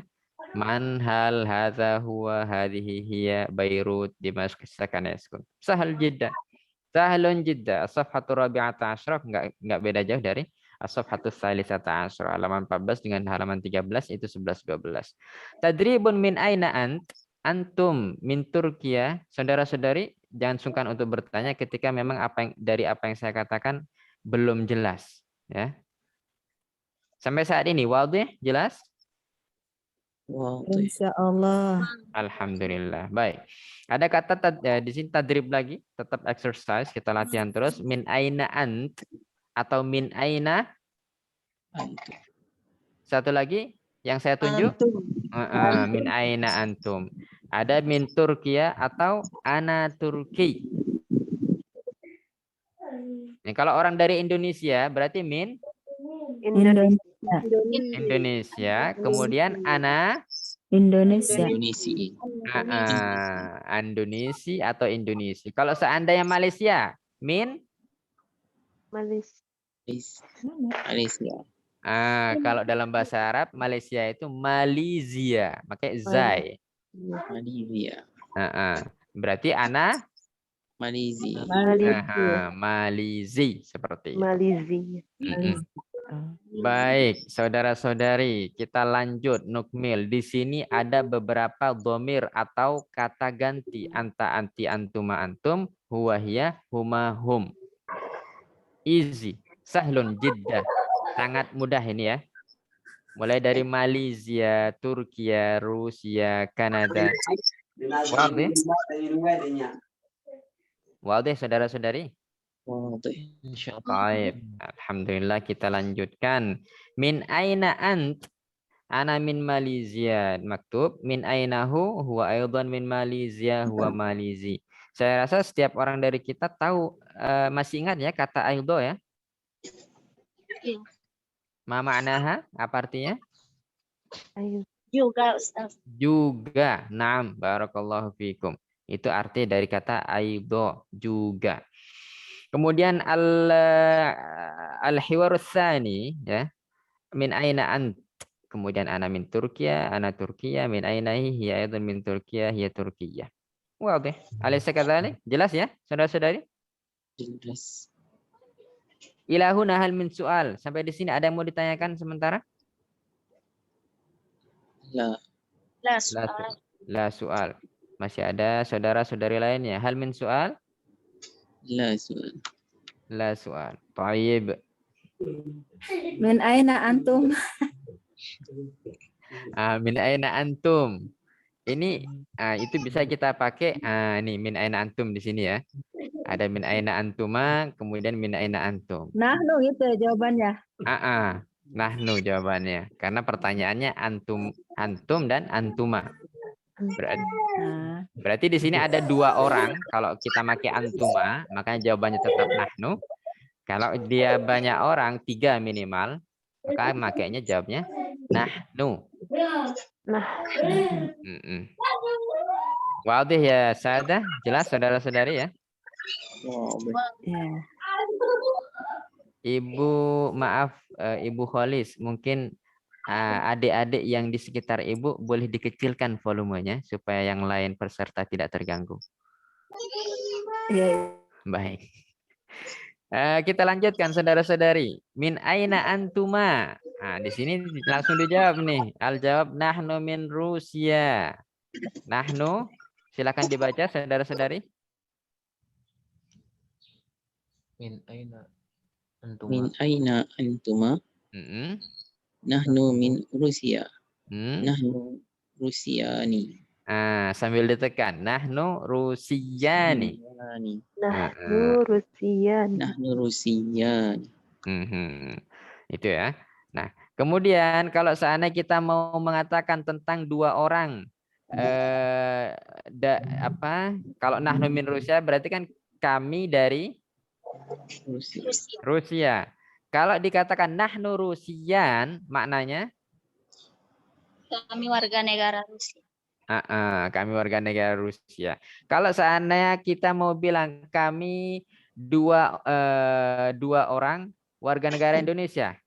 Man hal hadza huwa hadhihi hiya Beirut Dimash sakanaskun. Sahal jidda. Sahlun jidda. As-safhatu rabi'ata asyrah enggak beda jauh dari as-safhatu tsalisata asyrah. Halaman 14 dengan halaman 13 itu 11 12. Tadribun min aina antum min Turkiya. Saudara-saudari jangan sungkan untuk bertanya ketika memang dari apa yang saya katakan belum jelas. Ya. Sampai saat ini wadih, jelas? Wadih. Insyaallah. Alhamdulillah. Baik. Ada kata di sini tadrib lagi, tetap exercise, kita latihan terus. Min aina ant atau min aina. Antum. Satu lagi yang saya tunjuk. Min aina antum. Ada min Turkiya atau ana Turki. Ini kalau orang dari Indonesia berarti min Indonesia. Indonesia, kemudian ana Indonesia. Indonesia. Indonesia atau Indonesia. Kalau seandainya Malaysia, min Malaysia. kalau dalam bahasa Arab Malaysia itu Malaysia, pakai zai. Malaysia. Berarti ana Malaysia. Malaysia seperti itu. Malaysia. Baik, saudara-saudari, kita lanjut nukmil. Di sini ada beberapa dhamir atau kata ganti anta, anti, antuma, antum, huwa, hiya, huma, hum. Easy, sahlun jiddah. Sangat mudah ini ya. Mulai dari Malaysia, Turkiya, Rusia, Kanada. Wadih? Wadih, saudara-saudari? Wadih. Insyaallah. Baik, alhamdulillah kita lanjutkan. Min aina ant? Ana min Malaysia. Maktub min ainahu huwa aidan min Malaysia huwa Malaysi. Saya rasa setiap orang dari kita tahu, masih ingat ya kata aido ya? Ma ma'naha? Apa artinya? Juga Ustaz. Juga. Naam, barakallahu fikum. Itu arti dari kata aido, juga. Kemudian al-hiwar tsani ya. Min aina ant? Kemudian ana min Turkiya, ana Turkiya, min aina hiya aidan min Turkiya, hiya Turkiya. Wadih. Alaysa kadzalik? Jelas ya, saudara-saudari? Jelas. Ilahuna hal min soal. Sampai di sini ada yang mau ditanyakan sementara? La. La soal. Masih ada saudara-saudari lainnya. Hal min soal? La soal. La soal. Tayyib. Min aina antum? Min aina antum. Ini itu bisa kita pakai ini min aina antum di sini ya. Ada min aina antuma, kemudian min aina antum. Nahnu itu jawabannya. Nahnu jawabannya. Karena pertanyaannya antum dan antuma. Berarti di sini ada dua orang. Kalau kita pakai antuma, makanya jawabannya tetap nahnu. Kalau dia banyak orang, 3 minimal, maka makanya jawabnya nahnu. Wadih ya Sadah, jelas saudara-saudari ya? Ya. Ibu, maaf Ibu Kholis, mungkin adik-adik yang di sekitar Ibu boleh dikecilkan volumenya supaya yang lain peserta tidak terganggu. Ya. Baik. Kita lanjutkan saudara-saudari. Min aina antuma? Nah, di sini langsung dijawab nih. Al-jawab nahnu min Rusia. Nahnu, silakan dibaca saudara-saudari. Min aina Min antuma? aina antuma? Mm-mm. Nahnu min Rusia. Hmm. Nahnu Rusiani. Sambil ditekan. Nahnu Rusiyani. Rusiani. Nahnu Rusian. Nahnu Rusiani. Itu ya. Nah, kemudian kalau seandainya kita mau mengatakan tentang dua orang, kalau nahnu min Rusia berarti kan kami dari Rusia. Rusia. Kalau dikatakan nahnu Rusian, maknanya Kami warga negara Rusia. kami warga negara Rusia. Kalau seandainya kita mau bilang kami dua orang warga negara Indonesia,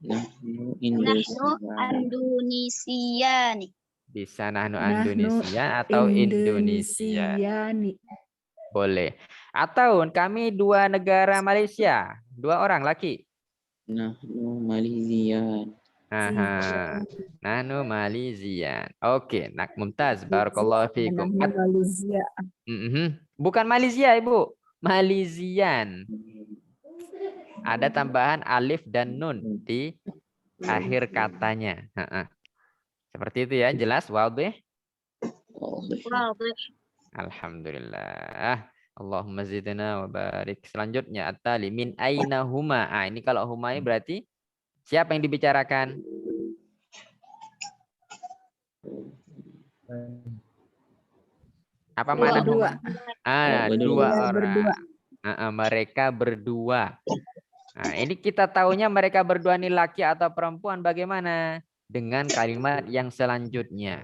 Nahnu Nahnu Indonesia. Indonesia nih. bisa nahnu Nahnu Indonesia atau Indonesia. Indonesiani. Boleh. Atau kami dua negara Malaysia, dua orang laki. Nahnu Malaysia. Nahnu Malaysian. Oke, nak mumtaz. Barakallahu fikum. Nahnu Malaysia. Bukan Malaysia, Ibu. Malaysian. Ada tambahan alif dan nun di akhir katanya. Seperti itu ya, jelas? Wadih? Alhamdulillah. Allahumma zidna wa barik. Selanjutnya at-tali min aina huma. Ini kalau huma ini berarti siapa yang dibicarakan? Apa mana Berdua. huma? Dua orang. Berdua. Mereka berdua. Nah, ini kita taunya mereka berdua ini laki atau perempuan bagaimana? Dengan kalimat yang selanjutnya.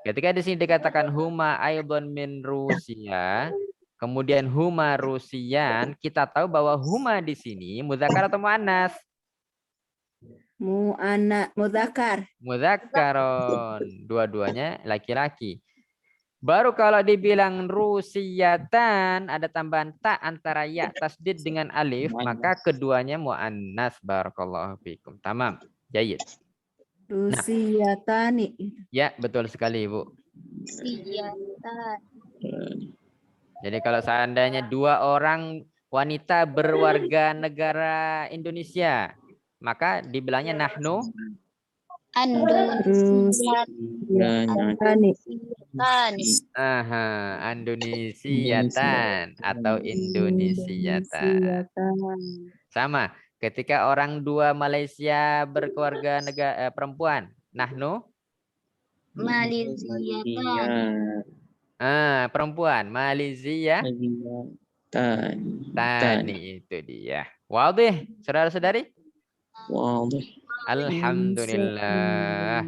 Ketika di sini dikatakan huma aidon min Rusia, kemudian huma Rusian, kita tahu bahwa huma di sini muzakkar atau muannas? Muzakkar. Mudzakkaron. Dua-duanya laki-laki. Baru kalau dibilang Rusiyatan ada tambahan ta antara ya tasdid dengan alif, maka keduanya muannas. Barakallahu fikum. Tamam. Jayid. Rusiyatani. Ya, betul sekali, Ibu. Siyatan. Jadi kalau seandainya dua orang wanita berwarga negara Indonesia, maka dibilangnya nahnu Indonesia. Indonesiatan atau Indonesiatan. Sama. Ketika orang dua Malaysia berkeluarga negara perempuan, nahnu Malaysiatan. perempuan Malaysia Tani itu dia. Wadih, saudara-saudari? Wadih. Alhamdulillah.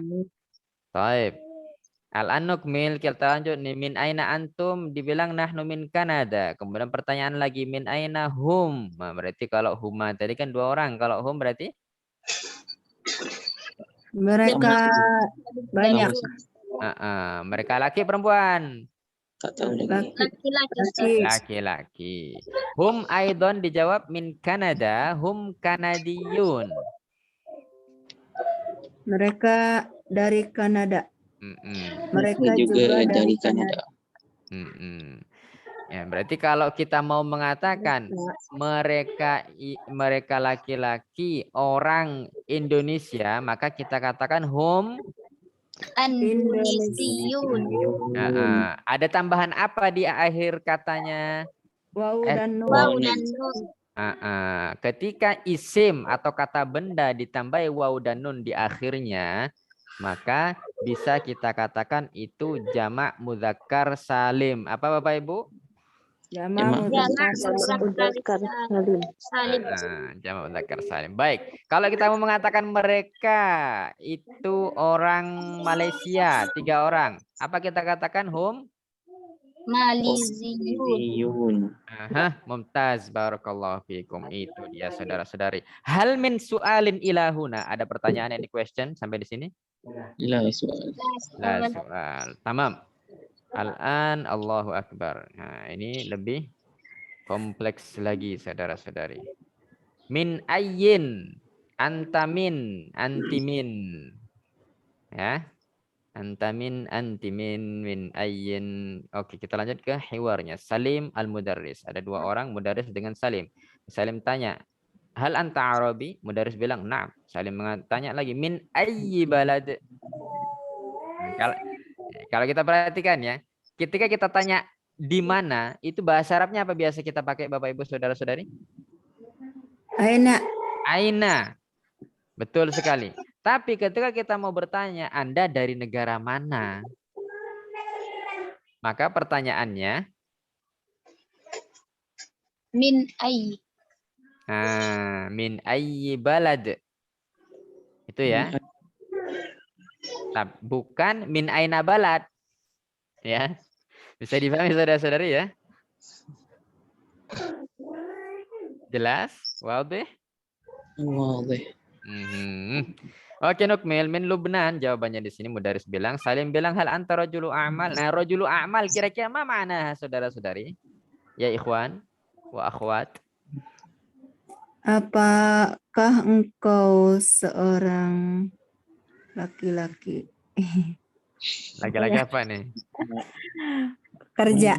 Baik. Al-an nukmil, kita lanjut nih. Min aina antum, dibilang nahnu min Kanada. Kemudian pertanyaan lagi, min aina hum. Nah, berarti kalau huma tadi kan dua orang. Kalau hum berarti? Mereka banyak. Mereka laki perempuan? Tak tahu lagi. Laki-laki. Hum aidon dijawab min Kanada. Hum Kanadiyun. Mereka dari Kanada. Mereka juga dari Kanada. Ya, berarti kalau kita mau mengatakan mereka laki-laki orang Indonesia, maka kita katakan hum Indonesiun. Ada tambahan apa di akhir katanya? Waw dan nun. Waw dan nun. Ketika isim atau kata benda ditambahi waw dan nun di akhirnya, maka bisa kita katakan itu jamak mudzakkar salim. Apa Bapak Ibu? Jamak mudzakkar salim. Jamak mudzakkar salim. Baik. Kalau kita mau mengatakan mereka itu orang Malaysia, 3 orang. Apa kita katakan hum? Malaysiun. Mumtaz, barakallahu fikum. Itu dia saudara-saudari. Hal min su'alin ilahuna. Ada pertanyaan yang di question sampai di sini? La soal. La soal. Tamam. Al-an Allahu Akbar. Nah, ini lebih kompleks lagi saudara-saudari. Min ayyin, antamin, antimin. Ya. Antamin, antimin, min ayyin. Oke, kita lanjut ke hiwarnya. Salim al-mudarris. Ada dua orang, mudarris dengan Salim. Salim tanya, hal anta Arabi? Mudarris bilang, na'am. Salim tanya lagi, min ayyi balad? Kalau, kalau kita perhatikan ya, ketika kita tanya di mana, itu bahasa Arabnya apa biasa kita pakai Bapak Ibu Saudara-saudari? Aina. Aina. Betul sekali. Tapi ketika kita mau bertanya, Anda dari negara mana? Maka pertanyaannya, Min ay. min ayyi balad. Itu ya. Bukan min aina balad. Ya. Bisa dipahami saudara-saudari ya? Jelas? Wadih? Wadih. Oke, Nukmil min Lubnan, jawabannya di sini Mudaris bilang, Salim bilang hal anta rajulu a'mal. Nah, rajulu a'mal kira-kira apa makna saudara-saudari? Ya ikhwan wa akhwat. Apakah engkau seorang laki-laki? Laki-laki apa nih? Kerja.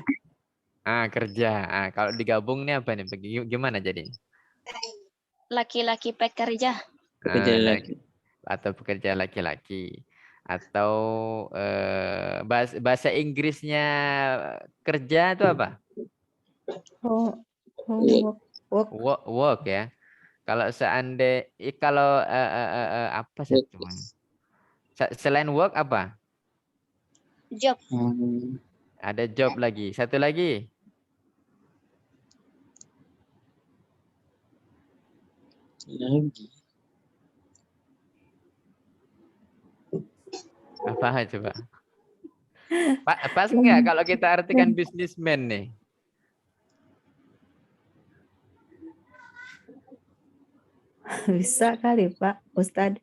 Kerja. Kalau digabung nih apa nih? Gimana jadi? Laki-laki pekerja. Pekerja laki. Atau pekerja laki-laki. Atau bahasa Inggrisnya kerja itu apa? Work ya. Kalau seandainya kalau apa sih? Selain work apa? Job. Ada job lagi. Satu lagi. Lagi. Apa coba? Pas nggak kalau kita artikan businessman nih? Bisa kali Pak Ustadz.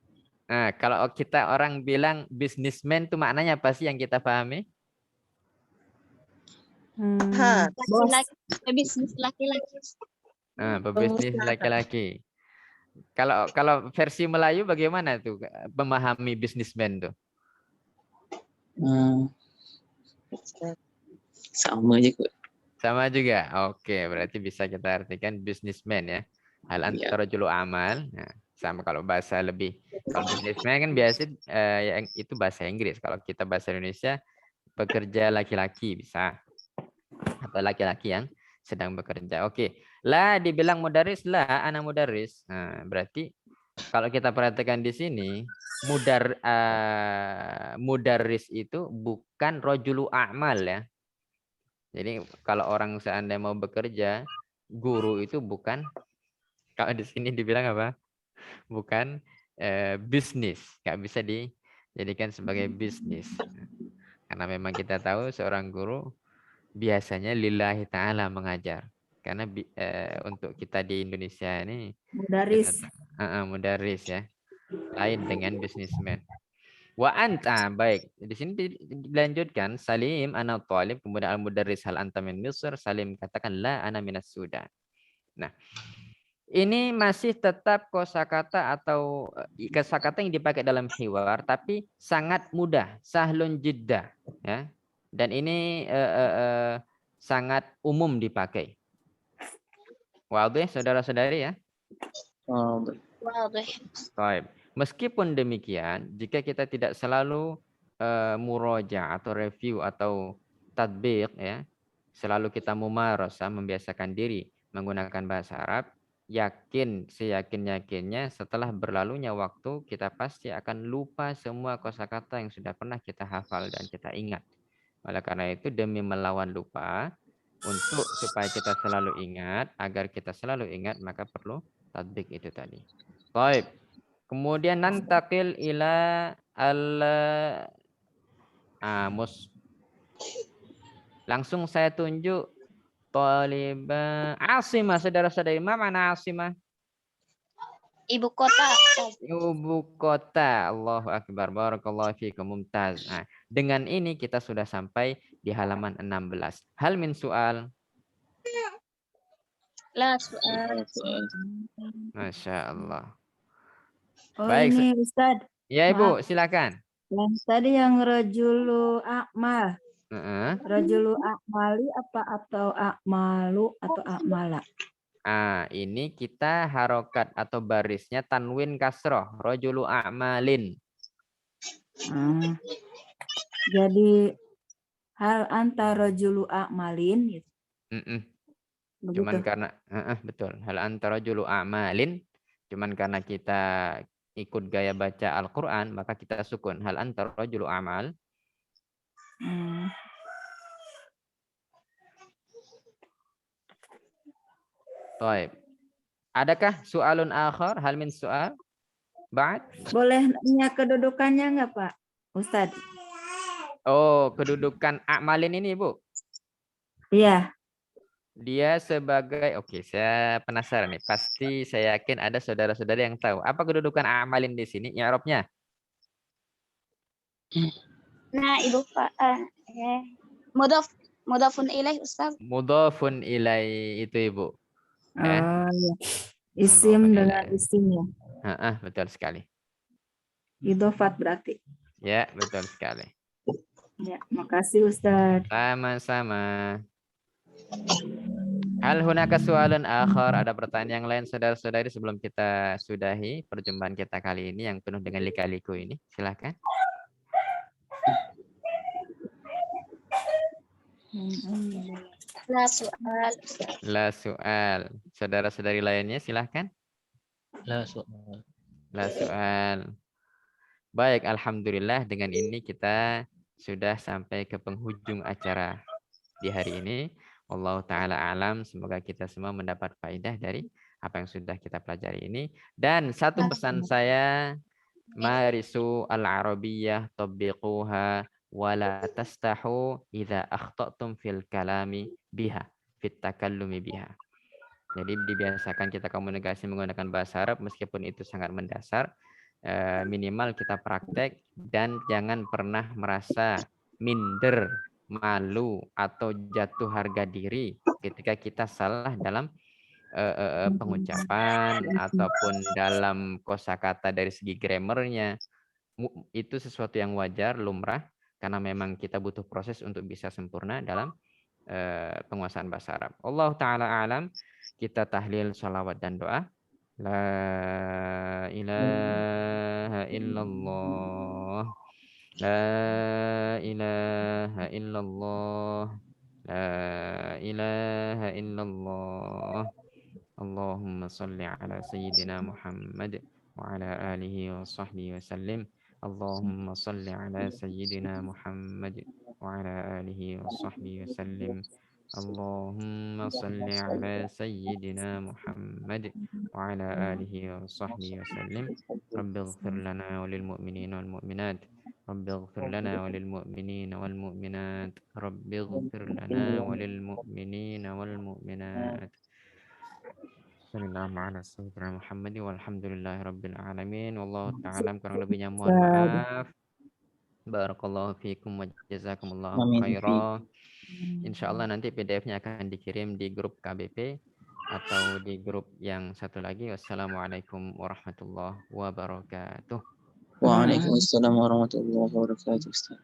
Nah, kalau kita orang bilang businessman itu maknanya apa sih yang kita pahami? Laki-laki. Pebisnis laki-laki. Pebisnis laki-laki. Kalau versi Melayu bagaimana tuh memahami businessman tuh? Sama aja kok. Sama juga. Oke, berarti bisa kita artikan businessman ya. Hal antara rajulu amal. Nah, sama kalau bahasa lebih. Kalau businessman kan biasa yang itu bahasa Inggris. Kalau kita bahasa Indonesia pekerja laki-laki bisa. Atau laki-laki yang sedang bekerja. Oke. Lah dibilang mudaris lah, anak mudaris. Nah, berarti kalau kita perhatikan di sini mudaris itu bukan rojulu a'mal ya. Jadi kalau orang seandainya mau bekerja, guru itu bukan, kalau di sini dibilang apa? Bukan bisnis, nggak bisa dijadikan sebagai bisnis. Karena memang kita tahu seorang guru biasanya lillahi ta'ala mengajar. Karena untuk kita di Indonesia ini Mudaris. mudaris ya. Lain dengan businessman. Wa anta, baik. Di sini dilanjutkan Salim ana talib, kemudian al-mudarris hal anta min Misr, Salim katakan la ana minas Sudan. Nah, ini masih tetap kosakata atau kosakata yang dipakai dalam hiwar tapi sangat mudah, sahlun jiddah ya. Dan ini sangat umum dipakai. Wadih saudara-saudari ya? Wadih. Baik. Meskipun demikian, jika kita tidak selalu muroja atau review atau tadbiq ya, selalu kita mumarasah membiasakan diri menggunakan bahasa Arab, seyakin-yakinnya setelah berlalunya waktu kita pasti akan lupa semua kosakata yang sudah pernah kita hafal dan kita ingat. Oleh karena itu demi melawan lupa, untuk supaya kita selalu ingat, agar kita selalu ingat maka perlu tadbiq itu tadi. Baik. Kemudian nantakil ila al-amus. Langsung saya tunjuk talibah Asimah, saudara-saudari. Mana Asimah? Ibu kota. Ibu kota. Allahu akbar. Barakallahu fiikum. Mumtaz. Nah, dengan ini kita sudah sampai di halaman 16. Hal min soal. La su'al. Masya Allah. Oh Baik, ini Ustad, ya Ibu, maaf. silakan. Yang tadi yang rajulu akmal. Heeh. Rajulu akmali apa atau akmalu atau akmala? Ini kita harokat atau barisnya tanwin kasroh. Rajulu a'malin. Ah, jadi hal antara rajulu akmalin gitu. Cuman Begitu. karena betul. Hal antara rajulu a'malin. Cuman karena kita ikut gaya baca Al-Quran, maka kita sukun. Hal antara rajulu a'mal. Hmm. Baik. Adakah soalun akhar? Hal min soal? Ba'd? Boleh nanya kedudukannya nggak Pak Ustad? Oh, kedudukan a'malin ini, Bu. Iya. Dia sebagai, oke, saya penasaran nih. Pasti saya yakin ada saudara-saudara yang tahu. Apa kedudukan a'malin di sini? I'rabnya? Nah, Ibu Pak. Mudhafun ilaih, Ustaz. Mudhafun ilai itu, Ibu. Ya. Oh iya. Isim Mudhafun dengan ilai. isim ya. Betul sekali. Idofat berarti. Ya, betul sekali. Ya, makasih Ustad. Sama-sama. Hal hunaka su'alun akhar, ada pertanyaan yang lain saudara-saudari sebelum kita sudahi perjumpaan kita kali ini yang penuh dengan lika-liku ini. Silakan. La su'al. La su'al. Saudara-saudari lainnya silahkan. La su'al. La su'al. Baik, alhamdulillah dengan ini kita sudah sampai ke penghujung acara di hari ini. Wallahu ta'ala alam, semoga kita semua mendapat faedah dari apa yang sudah kita pelajari ini. Dan satu pesan saya, marisu al-arabiyyah tabiquha wala tastahu idza akhtatum fil kalami biha, fit takallumi biha. Jadi dibiasakan kita komunikasi menggunakan bahasa Arab meskipun itu sangat mendasar. Minimal kita praktek dan jangan pernah merasa minder, malu atau jatuh harga diri ketika kita salah dalam pengucapan ataupun dalam kosakata dari segi grammarnya. Itu sesuatu yang wajar, lumrah, karena memang kita butuh proses untuk bisa sempurna dalam penguasaan bahasa Arab. Allah Ta'ala alam. Kita tahlil salawat dan doa. La ilaha illallah. La ilaha illallah. La ilaha illallah. Allahumma salli ala sayyidina Muhammad wa ala alihi wa sahbihi wa sallim. Allahumma salli ala sayyidina Muhammad wa ala alihi wa sahbihi wa sallim. اللهم صل على سيدنا محمد وعلى آله وصحبه وسلم. رب اغفر لنا وللمؤمنين والمؤمنات. رب اغفر لنا وللمؤمنين والمؤمنات. رب اغفر لنا وللمؤمنين والمؤمنات. صلى الله على سيدنا محمد والحمد لله رب العالمين. والله تعالى kurang lebihnya mohon maaf. Barakallahu fiikum wa jazakumullahu khairan. Insyaallah nanti PDF-nya akan dikirim di grup KBP atau di grup yang satu lagi. Wassalamualaikum warahmatullahi wabarakatuh. Waalaikumsalam warahmatullahi wabarakatuh, Ustaz.